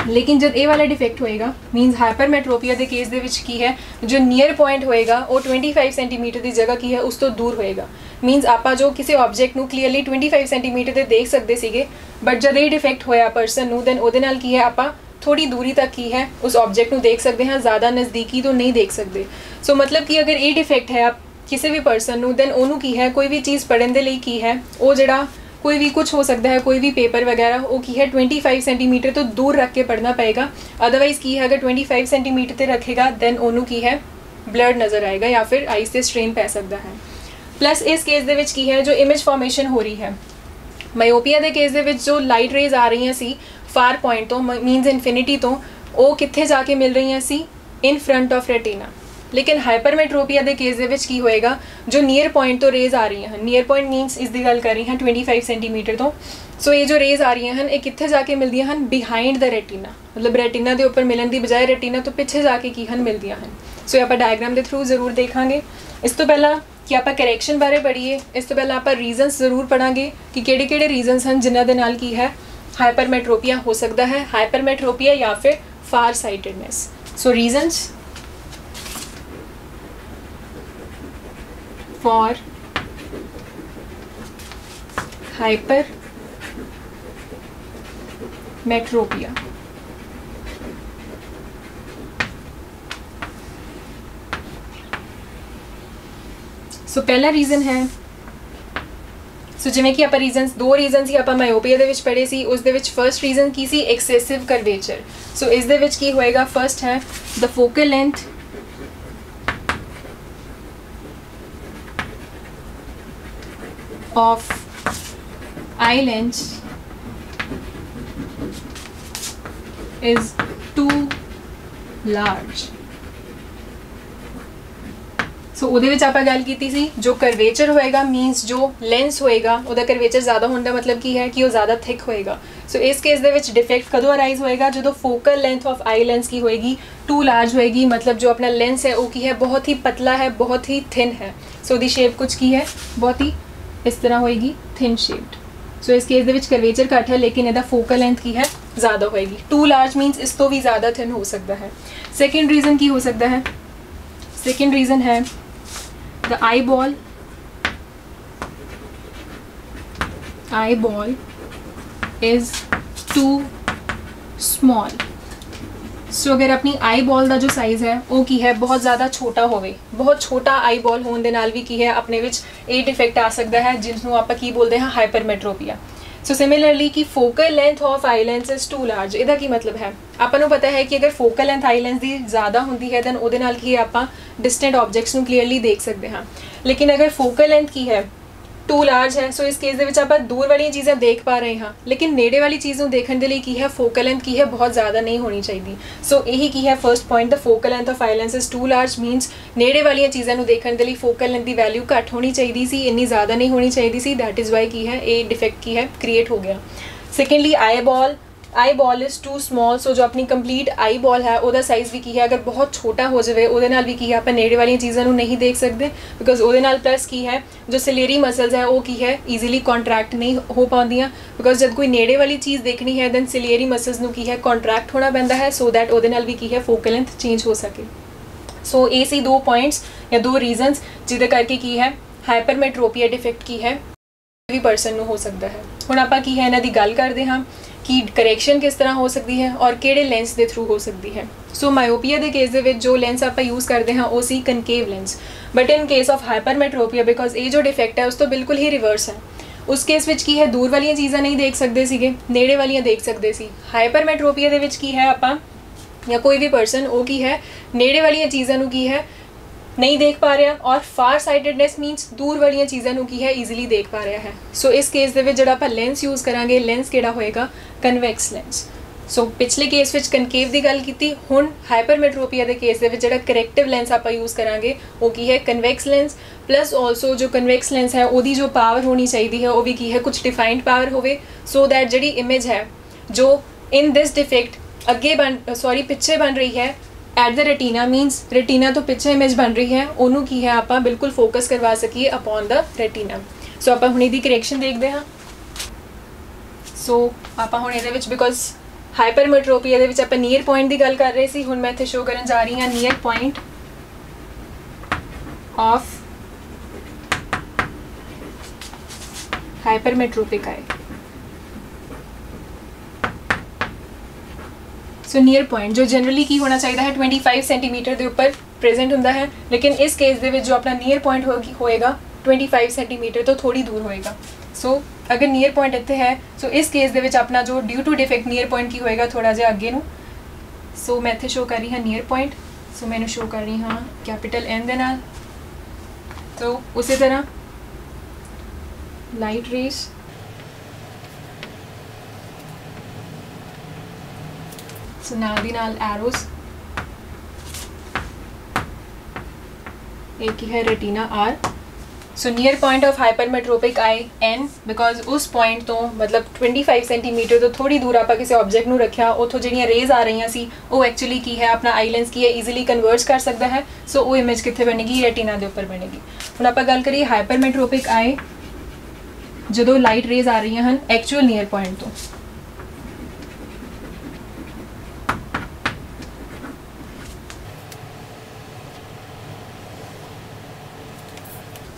लेकिन जब ये वाला डिफेक्ट होएगा मीन्स हाइपरमेट्रोपिया के केस दे विच की है जो नीयर पॉइंट होएगा वो 25 सेंटीमीटर की जगह की है उस तो दूर होएगा. मीन्स आप जो किसी ऑब्जेक्ट नू क्लीयरली 25 सेंटीमीटर ते देख सकते सीगे बट जब ये डिफेक्ट होया पर्सन नू दैन उहदे नाल की है आप थोड़ी दूरी तक की है उस ऑब्जेक्ट नू देख सकते हैं, ज़्यादा नज़दीकी तो नहीं देख सकते. सो मतलब कि अगर ये डिफेक्ट है आप किसी भी पर्सन नू दैन ओनू की है कोई भी चीज़ पढ़न दे लई की है वो जड़ा कोई भी कुछ हो सकता है, कोई भी पेपर वगैरह वो की है 25 सेंटीमीटर तो दूर रख के पढ़ना पड़ेगा. अदरवाइज़ की है अगर 25 सेंटीमीटर ते रखेगा दैन ओनू की है ब्लड नज़र आएगा या फिर आई से स्ट्रेन पै सकता है. प्लस इस केस दे विच की है जो इमेज फॉर्मेशन हो रही है मायोपिया के केस दे विच जो लाइट रेज आ रही सी फार पॉइंट तो मीनस इनफिनिटी तो वो कित्थे जाके मिल रही सी इन फ्रंट ऑफ रेटिना. लेकिन हाइपरमेट्रोपिया के केस दे विच की होएगा जो नीयर पॉइंट तो रेज आ रही हैं, नीयर पॉइंट मीनस इसकी गल कर रही हैं 25 सेंटीमीटर तो. सो ये जो रेज आ रही हैं ये कित्थे जाके मिलती हैं बिहाइंड द रेटिना, मतलब रेटिना के उपर मिलन की बजाय रेटिना तो पिछे जाके की हैं मिलती हैं. सो आप डायग्राम के थ्रू जरूर देखांगे. इस तो पहला कि आप करैक्शन बारे पढ़ीए, इस तो पहला आप रीजनस जरूर पढ़ांगे कि किहड़े-किहड़े रीजनस हैं जिन्हां दे नाल की है हाइपरमेट्रोपिया हो सकता है, हाइपरमेट्रोपिया या फिर फार sightedness. So reasons for hypermetropia. सो पहला रीजन है सो जिमें कि आप रीजन दो रीजन ही आप मायोपिया दे विच पढ़े सी. उस दे विच फर्स्ट रीजन की सी एक्सेसिव कर्वेचर. सो इस दे विच की होएगा फर्स्ट है the focal length of eye lens is too large. सो ਉਹਦੇ ਵਿੱਚ ਆਪਾਂ ਗੱਲ ਕੀਤੀ ਸੀ जो कर्वेचर होएगा मीनस जो लेंस होएगा ਉਹਦਾ कर्वेचर ज़्यादा होने का मतलब की है कि वो ज़्यादा थिक होएगा. सो इस केस दे विच डिफेक्ट कदों अराइज होएगा जो focal length of eye lens की होएगी टू लार्ज होएगी, मतलब जो अपना लेंस है वो की है बहुत ही पतला है, बहुत ही थिन है. सो उसकी शेप कुछ की है बहुत ही इस तरह होएगी थिन शेप्ड. सो इस केस दे विच कर्वेचर घट है लेकिन इसका फोकल लेंथ की है ज़्यादा होएगी. टू लार्ज मीनस इस तो भी ज़्यादा थिन हो सकता है. सेकेंड रीज़न की हो सकता है, सेकेंड रीज़न है the eye ball is too small. So अगर अपनी आई बॉल का जो साइज़ है वो की है बहुत ज़्यादा छोटा होवे, बहुत छोटा आई बॉल होने दे नाल भी की है अपने विच ये डिफेक्ट आ सकता है जिसनों आप की बोलते हैं हाइपरमेट्रोपिया. सो सिमिलरली कि focal length of eye lens is too large, इसका की मतलब है आपको पता है कि अगर फोकल लेंथ आई लेंस की ज़्यादा होती है दैन उहदे नाल की आप डिस्टेंट ऑब्जेक्ट्स नूं क्लीयरली देख सकते हैं. लेकिन अगर फोकल लेंथ की है टू लार्ज है सो इस केस दे विच आप दूर वाली चीज़ें देख पा रहे हैं लेकिन नेड़े वाली चीज़ को देखने के लिए की है फोकल लेंथ की है बहुत ज़्यादा नहीं होनी चाहिए. सो यही की है first point the focal length of eye lens is too large means नेड़े वाली चीज़ों को देखने के लिए फोकल लेंथ की वैल्यू घट होनी चाहिए सी, इन्नी ज़्यादा नहीं होनी चाहिए सी. दैट इज़ वाई की है ये डिफेक्ट की है क्रिएट हो गया. Secondly eye ball is too small. So जो अपनी कंप्लीट आई बॉल है उसका साइज़ भी की है अगर बहुत छोटा हो जाए वो भी की है आप नेड़े वाली चीज़ों को नहीं देख सकते बिकॉज वो प्लस की है जो सिलेरी मसल्स है वो की है ईजिली कॉन्ट्रैक्ट नहीं हो पादियाँ बिकॉज जब कोई नेड़े वाली चीज़ देखनी है दैन सिलेरी मसल्स की है कॉन्ट्रैक्ट होना पैंदा है सो दैट वो भी की है फोकल लेंथ चेंज हो सके. सो ये सी दो पॉइंट्स या दो रीजनस जिदे करके की है हाइपरमेट्रोपिया डिफेक्ट की है भी पर्सन हो सकता है. हुण आपां की है इन्हां दी गल करदे हां कि ਕਰੈਕਸ਼ਨ ਕਿਸ ਤਰ੍ਹਾਂ ਹੋ ਸਕਦੀ ਹੈ ਔਰ ਕਿਹੜੇ ਲੈਂਸ ਦੇ ਥਰੂ ਹੋ ਸਕਦੀ ਹੈ। ਸੋ ਮਾਇਓਪੀਆ ਦੇ ਕੇਸ ਦੇ ਵਿੱਚ ਜੋ ਲੈਂਸ ਆਪਾਂ ਯੂਜ਼ ਕਰਦੇ ਹਾਂ ਉਹ ਸੀ concave lens, but in case of hypermetropia because ਇਹ ਜੋ ਡਿਫੈਕਟ ਹੈ ਉਸ ਤੋਂ ਬਿਲਕੁਲ ਹੀ ਰਿਵਰਸ ਹੈ। ਉਸ ਕੇਸ ਵਿੱਚ ਕੀ ਹੈ, ਦੂਰ ਵਾਲੀਆਂ ਚੀਜ਼ਾਂ ਨਹੀਂ ਦੇਖ ਸਕਦੇ ਸੀਗੇ, ਨੇੜੇ ਵਾਲੀਆਂ ਦੇਖ ਸਕਦੇ ਸੀ। ਹਾਈਪਰਮੈਟਰੋਪੀਆ ਦੇ ਵਿੱਚ ਕੀ ਹੈ, ਆਪਾਂ ਜਾਂ ਕੋਈ ਵੀ ਪਰਸਨ ਉਹ ਕੀ ਹੈ, ਨੇੜੇ ਵਾਲੀਆਂ ਚੀਜ਼ਾਂ ਨੂੰ ਕੀ ਹੈ नहीं देख पा रहा और फार साइटेडनेस मीनस दूर वाली चीज़ों की है ईजिली देख पा रहा है। सो इस केस के जो आप लेंस यूज़ करांगे लेंस किहड़ा होएगा, कन्वैक्स लेंस। सो पिछले केस में कनकेव की गल की, हुण हाइपरमेट्रोपिया के केस के जो करैक्टिव लेंस आप यूज़ करांगे वो की है कन्वैक्स लेंस। प्लस ऑल्सो जो कन्वैक्स लेंस है वो जो पावर होनी चाहिए है वो भी की है कुछ डिफाइंड पावर होवे, सो दैट जी इमेज है जो इन दिस डिफेक्ट अगे पिछे बन रही है एट द रेटिना मीनस रेटिना तो पिछे इमेज बन रही है उन्हों की है आप बिल्कुल फोकस करवा सकीए अपॉन द रेटिना। सो आप हुणे दी करैक्शन देखते हाँ। सो आप हुण इहदे विच बिकॉज हाइपरमेट्रोपिया दे विच आपां नीयर पॉइंट की गल कर रहे सी, हुण मैं इत्थे शो करन जा रही हाँ near point of hypermetropic I. So near point जो जनरली की होना चाहिए है 25 सेंटीमीटर के उपर प्रेजेंट होंदा है, लेकिन इस केस दे विच जो अपना नीयर पॉइंट होएगा 25 सेंटीमीटर तो थोड़ी दूर होएगा। सो अगर नीयर पॉइंट इत्थे है सो इस केस दे विच अपना जो due to defect near point की होएगा थोड़ा जिहा अगे नूं। सो मैं इत्थे शो कर रही हाँ नीयर पॉइंट, सो मैंने शो कर रही हाँ कैपिटल N दे नाल। तो उसी तरह लाइट रेस सो नाल दी नाल एरोज, एक ही है retina R। So near point of hypermetropic I N because उस पॉइंट तो मतलब 25 सेंटीमीटर तो थोड़ी दूर आप किसी ऑब्जेक्ट नूं रखिया उतों जिहड़ियां रेज आ रही सी वो एक्चुअली की है अपना आई लेंस की है ईजिली कन्वर्ज कर सकता है। सो वो इमेज कित्थे बनेगी, रेटिना के उपर बनेगी। हुण आपां गल करिए हाइपरमेट्रोपिक आई जदों लाइट रेज आ रही हैं एक्चुअल नियर पॉइंट तो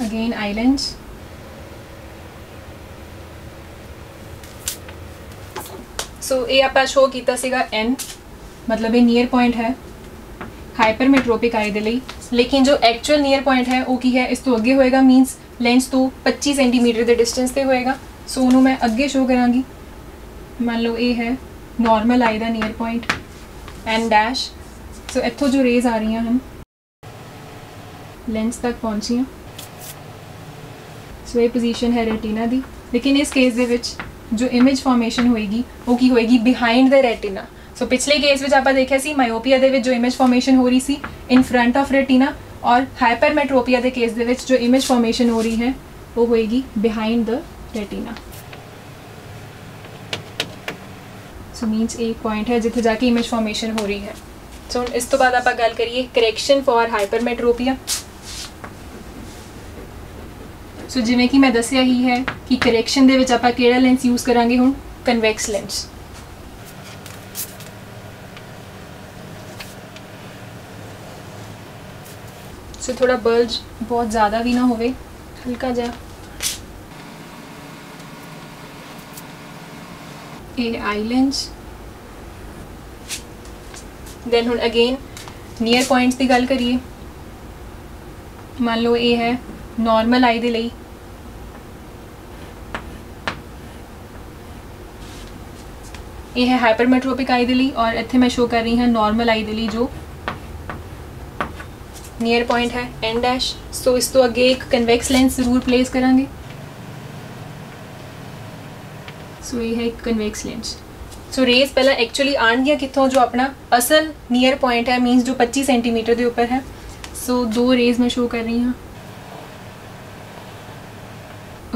अगेन आई लेंस। सो ये आप शो किया सीगा N मतलब ये नियर पॉइंट है हाइपरमेट्रोपिक आई दे लई, लेकिन जो एक्चुअल नियर पॉइंट है वो की है इस तो अगे होएगा मीनस लेंस तो 25 सेंटीमीटर के डिस्टेंस से होएगा। सो उन्होंने मैं अगे शो करांगी। मान लो ये है नॉर्मल आई का नियर पॉइंट N डैश। सो इत्थों जो रेज आ रही हैं लेंस तक पहुँचियाँ। सो ये पोजीशन है रेटिना दी, लेकिन इस केस दे विच जो इमेज फॉर्मेशन होएगी वो की होएगी बिहाइंड द रेटिना। सो पिछले केस में आप देखा सी मायोपिया दे विच जो इमेज फॉर्मेशन हो रही सी इन फ्रंट ऑफ रेटिना, और हाइपरमेट्रोपिया के केस दे विच जो इमेज फॉर्मेशन हो रही है वो होएगी behind the retina. So means एक पॉइंट है जिथे जाके इमेज फॉर्मेशन हो रही है। सो इस तो बाद आप गल करिए करैक्शन फॉर हाइपरमेट्रोपिया। सो जिवें कि मैं दसिया ही है कि करैक्शन दे विच आपां किहड़ा लेंस यूज़ करांगे, हुण कन्वैक्स लेंस। सो थोड़ा बल्ज बहुत ज़्यादा भी ना होवे, हल्का जा। ये आई लेंस। देन हुण अगेन नियर पॉइंट्स की गल करिए। मान लो ये है नॉर्मल आई दे लई, ये है हाइपरमेट्रोपिक आई दे लई, और इत्थे मैं शो कर रही हूँ नॉर्मल आई दे लई जो नियर पॉइंट है N डैश। सो इस तो अगे एक कन्वैक्स लेंस जरूर प्लेस करांगे। सो ये है एक कन्वैक्स लेंस। सो रेज पहला एक्चुअली आणगियां कित्थों, जो अपना असल नियर पॉइंट है मीनस जो 25 सेंटीमीटर के ऊपर है। सो दो रेज मैं शो कर रही हूँ,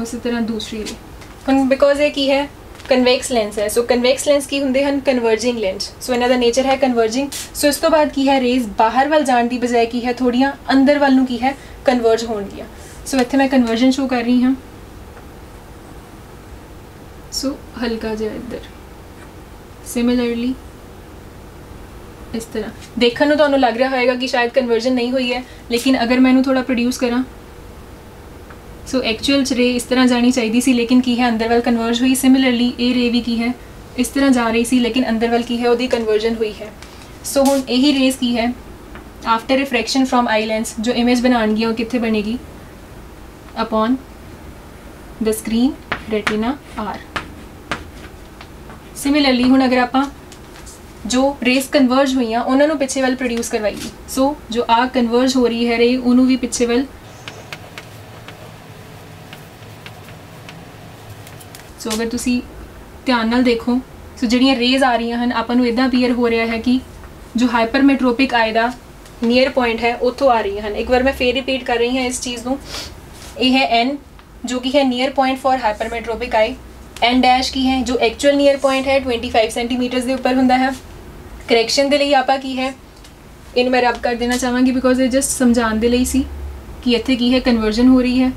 उसी तरह दूसरी रे बिकॉज ये की है कन्वैक्स लेंस है। सो कन्वैक्स लेंस की होंदे हन कन्वर्जिंग लेंस। सो इन्हां दा नेचर है कन्वर्जिंग। सो इस तो बाद की है रेज बाहर वाल जाण दी बजाय की है थोड़ियां अंदर वाल नूं की है कन्वर्ज होणगियां। सो इत्थे मैं कन्वर्जन शो कर रही हाँ। सो हल्का जिहा इधर सिमिलरली इस तरह देखने नूं तुहानूं लग रहा होएगा कि शायद कन्वर्जन नहीं हुई है, लेकिन अगर मैं इनू थोड़ा प्रोड्यूस करा सो एक्चुअल रे इस तरह जानी चाहिए सी, लेकिन की है अंदर वाल कन्वर्ज हुई। सिमिलरली ए रे भी की है इस तरह जा रही सी लेकिन अंदर वाल की है ਉਹਦੀ कन्वर्जन हुई है। सो ਹੁਣ यही रेज की है after refraction from eye lens जो इमेज बनाएगी वो कितने बनेगी अपॉन द स्क्रीन रेटिना आर। सिमिलरली ਹੁਣ अगर आप जो रेस कन्वर्ज हुई उन्होंने पिछे वाल प्रोड्यूस करवाएगी। सो जो आ कन्वर्ज हो रही है रे उन्होंने भी पिछे वाल सो अगर तुसी ध्यान नाल देखो सो जिहड़ियां रेज आ रही हैं आपां नूं इदां अपीयर हो रहा है कि जो हाइपरमेट्रोपिक आई दा नीयर पॉइंट है उत्थों आ रही हैं। एक बार मैं फिर रिपीट कर रही हूँ इस चीज़ को, ये है एन जो कि है near point for hypermetropic eye, N dash की है जो एक्चुअल नियर पॉइंट है 25 सेंटीमीटर्स के ऊपर हुंदा है। करैक्शन के लिए आपा की है इन मैं रब कर देना चाहूँगी बिकॉज ये जस्ट समझाने के लिए सी कि इत्थे की है कन्वर्जन हो रही है।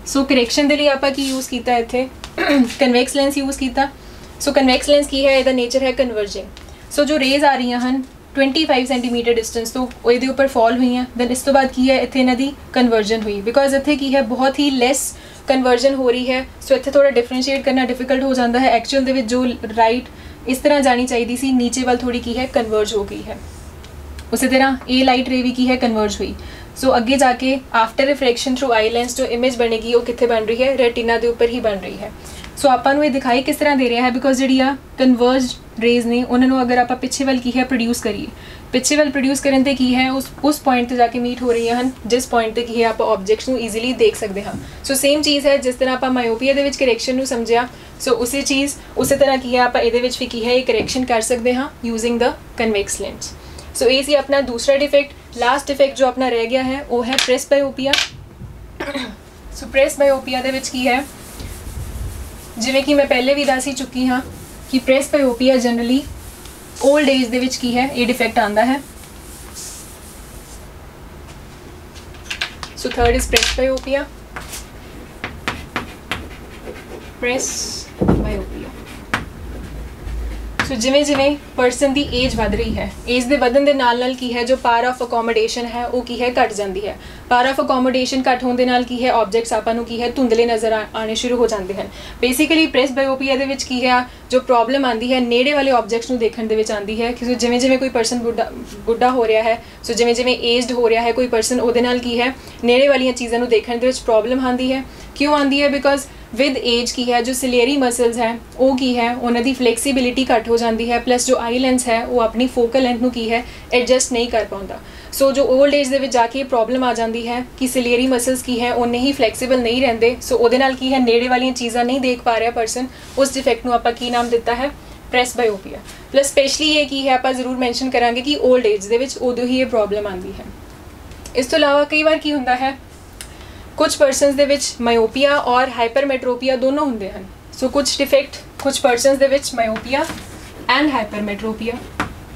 सो करैक्शन के लिए आपा की यूज़ किया इत्थे कन्वैक्स लेंस यूज़ किया। सो कन्वैक्स लेंस की है इसका नेचर है कन्वर्जिंग। सो जो रेज आ रही हैं 25 सेंटीमीटर डिस्टेंस तो ये उपर फॉल हुई हैं दैन इस तो बाद की है इतने इन्हां दी कन्वर्जन हुई बिकॉज इत्थे की है बहुत ही लैस कन्वर्जन हो रही है। सो इत्थे थोड़ा डिफरेंशिएट करना डिफिकल्ट हो जाता है। एक्चुअल दे विच जो राइट इस तरह जानी चाहिए सी नीचे वाल थोड़ी की है कन्वर्ज हो गई है। उसी तरह ए लाइट रे भी की है कन्वर्ज हुई। सो अगे जाके आफ्टर रिफ्रैक्शन थ्रू आई लेंस जो इमेज बनेगी वो कितने बन रही है रेटिना के उपर ही बन रही है। सो आपां नूं ये दिखाई किस तरह दे रहा है बिकॉज जी कन्वर्ज रेज ने उन्होंने अगर आप पिछे वाल की है प्रोड्यूस करिए पिछे वाल प्रोड्यूस करने ते की है उस पॉइंट ते जाके मीट हो रही हैं जिस पॉइंट ते की है आप ऑब्जेक्ट्स नूं ईजीली देख सकते हैं। सो सेम चीज़ है जिस तरह आप मायोपिया दे विच करैक्शन नूं समझिया सो उसी चीज़ उसी तरह की है आप इहदे विच भी की है करैक्शन कर सकते हैं यूजिंग द कन्वैक्स लेंस। सो ये सी अपना दूसरा डिफेक्ट। लास्ट डिफेक्ट जो अपना रह गया है वो है प्रेस बायोपिया। सो प्रेस बायोपिया दे विच की है जिवें कि मैं पहले भी दस ही चुकी हाँ कि presbyopia generally old age दे विच की है ये डिफेक्ट आंदा है। So third is presbyopia. Presbyopia so जिमें जिमें परसन की एज वध रही है एज के वधन के नाल की है जो पावर ऑफ अकोमोडेशन है वो की है घट जाती है। पावर ऑफ अकोमोडेशन घट होने नाल की है ऑब्जेक्ट्स आपां नूं की है धुंधले नज़र आने शुरू हो जाते हैं। बेसिकली प्रेस बायोपिया दे विच की है जो प्रॉब्लम आती है नेड़े वाले ऑब्जेक्ट्स नूं देखण दे विच आती है कि जिमें जिमें कोई परसन बुढ़ा हो रहा है सो जिमें जिमें एजड हो रहा है कोई परसन उहदे नाल की है नेड़े वाली चीज़ों नूं देखण दे विच प्रॉब्लम आती है। क्यों आती है बिकॉज विद एज की है जो सिलेरी मसल्स हैं वो की है उन्होंने फ्लैक्सीबिलिटी घट हो जाती है प्लस जो आई लेंस है वो अपनी फोकल लेंथ नूं की है एडजस्ट नहीं कर पाता। सो जो ओल्ड एज दे विच जाके प्रॉब्लम आ जाती है कि सिलेरी मसल्स की है उन्ने ही फ्लैक्सीबल नहीं रहते। सो उहदे नाल की है नेड़े वाली चीज़ां नहीं देख पा रहा परसन उस डिफेक्ट नूं आपां की नाम दिता है प्रेस बायोपिया। प्लस स्पेशली ये की है आपां जरूर मैंशन करांगे कि ओल्ड एज दे विच उदों ही ये प्रॉब्लम आती है। इस तो इलावा कई बार की हुंदा है कुछ परसनस दे विच मायोपिया और हाइपरमेट्रोपिया दोनों होंदे हैं। सो कुछ डिफेक्ट कुछ परसनस दे विच मायोपिया एंड हाइपरमेट्रोपिया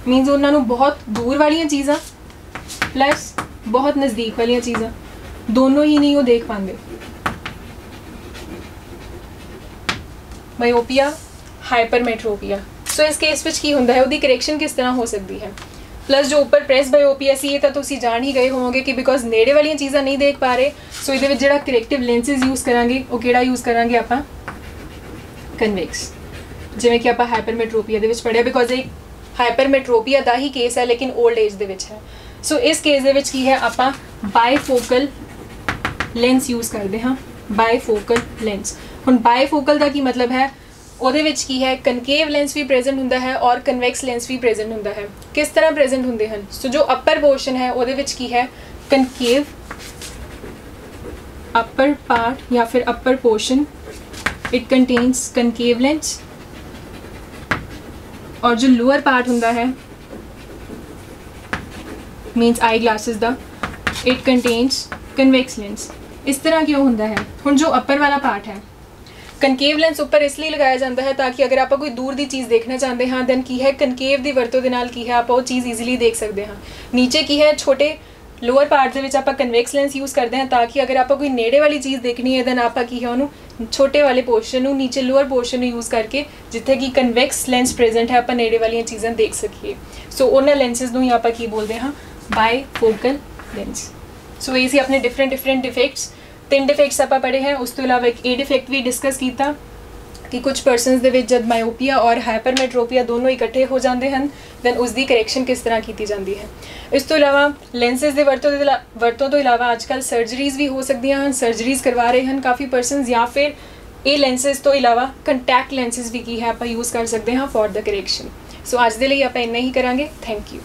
मीनस उन्होंने बहुत दूर वाली चीज़ां प्लस बहुत नज़दीक वाली चीज़ां दोनों ही नहीं वो देख पाते। मायोपिया हाइपरमेट्रोपिया सो इस केस विच की हुंदा है उसकी करैक्शन किस तरह हो सकती है। प्लस जो ऊपर प्रेस बायोपिया सी तो तुसी जान ही गए होवोगे कि बिकॉज नेड़े वाली चीज़ां नहीं देख पा रहे सो ये जो करैक्टिव लेंसिज यूज़ करांगे वो किहड़ा यूज़ करांगे आपां कन्वैक्स जिवें कि आपां हाइपरमेट्रोपिया दे विच पढ़िया बिकॉज एक हाइपरमेट्रोपिया का ही केस है लेकिन ओल्ड एज दे विच है। सो इस केस दे विच की है आपां बायफोकल लेंस यूज़ करते हाँ बायफोकल लेंस। हुण बायफोकल का की मतलब है ਉਹਦੇ ਵਿੱਚ ਕੀ ਹੈ ਕਨਕੇਵ ਲੈਂਸ ਵੀ ਪ੍ਰੈਜ਼ੈਂਟ ਹੁੰਦਾ ਹੈ ਔਰ ਕਨਵੈਕਸ ਲੈਂਸ ਵੀ ਪ੍ਰੈਜ਼ੈਂਟ ਹੁੰਦਾ ਹੈ। ਕਿਸ ਤਰ੍ਹਾਂ ਪ੍ਰੈਜ਼ੈਂਟ ਹੁੰਦੇ ਹਨ ਸੋ ਜੋ ਅਪਰ ਪੋਰਸ਼ਨ ਹੈ ਉਹਦੇ ਵਿੱਚ ਕੀ ਹੈ ਕਨਕੇਵ अपर पार्ट या फिर upper portion it contains concave lens और जो लोअर पार्ट होंदा है मीन्स आई ग्लासेस दा इट कंटेन्स कन्वेक्स लेंस। इस तरह क्यों होंदा है हुण जो अपर वाला पार्ट है कनकेव लेंस उपर इसलिए लगाया जाता है ताकि अगर आप कोई दूर की चीज़ देखना चाहते हैं दैन की है कनकेव की वरतों के नाल की है आप वो चीज़ ईजिली देख सकते हैं। नीचे की है छोटे लोअर पार्ट के आप कन्वेक्स लेंस यूज़ करते हैं ताकि अगर आप कोई नेड़े वाली चीज़ देखनी है दैन आप की है उन्होंने छोटे वाले पोर्शन नीचे लोअर पोर्शन यूज़ करके जिथे कि कन्वेक्स लेंस प्रेजेंट है आप नेड़े वाली चीज़ां देख सकीए। सो उन्होंने लेंसिज नूं ही आप की बोलते हैं बायफोकल लेंस। सो ये अपने डिफरेंट डिफेक्ट्स 3 डिफेक्ट्स आप पढ़े हैं। उस तो इलावा एक ए डिफेक्ट भी डिस्कस किया कि कुछ परसनस ਦੇ ਵਿੱਚ जब मायोपिया और हाइपरमेट्रोपिया दोनों इकट्ठे हो जाते हैं दैन उसकी करैक्शन किस तरह की जाती है। इस तो इलावा लेंसिज के वरतों तो इलावा आजकल सर्जरीज़ भी हो सकती हैं, सर्जरीज़ करवा रहे हैं काफ़ी परसनस, या फिर ये लेंसिज तो इलावा कंटैक्ट लेंसिज भी की है आप यूज़ कर सकते हैं फॉर द करैक्शन। सो आज के लिए आप इन्ना ही करांगे। Thank you.